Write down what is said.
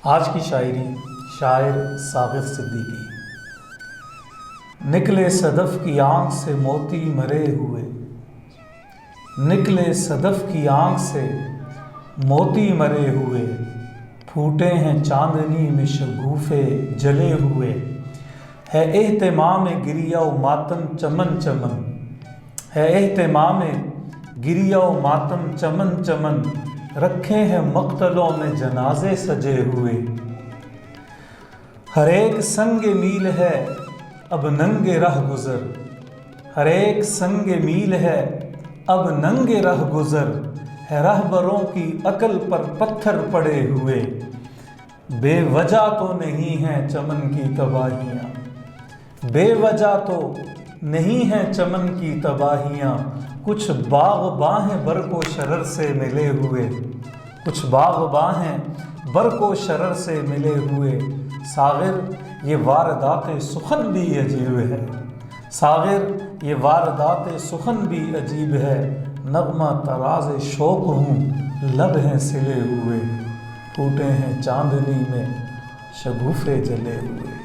آج کی شاعری شاعر ساغر صدیقی۔ نکلے صدف کی آنکھ سے موتی مرے ہوئے، نکلے صدف کی آنکھ سے موتی مرے ہوئے، پھوٹے ہیں چاندنی میں شگوفے جلے ہوئے، ہے اہتمام گریہ و ماتم چمن چمن، ہے اہتمام گریہ و ماتم چمن چمن، رکھے ہیں مقتلوں میں جنازے سجے ہوئے، ہر ایک سنگ میل ہے اب ننگ رہ گزر، ہر ایک سنگ میل ہے اب ننگ رہ گزر، ہے رہبروں کی عقل پر پتھر پڑے ہوئے، بے وجہ تو نہیں ہیں چمن کی تباہیاں، بے وجہ تو نہیں ہیں چمن کی تباہیاں، کچھ باغباں ہیں برق و شرر سے ملے ہوئے، کچھ باغباں ہیں برق و شرر سے ملے ہوئے۔ ساغر یہ واردات سخن بھی عجیب ہے، ساغر یہ واردات سخن بھی عجیب ہے، نغمہ طراز شوق ہوں لب ہیں سلے ہوئے، ٹوٹے ہیں چاندنی میں شگوفے جلے ہوئے۔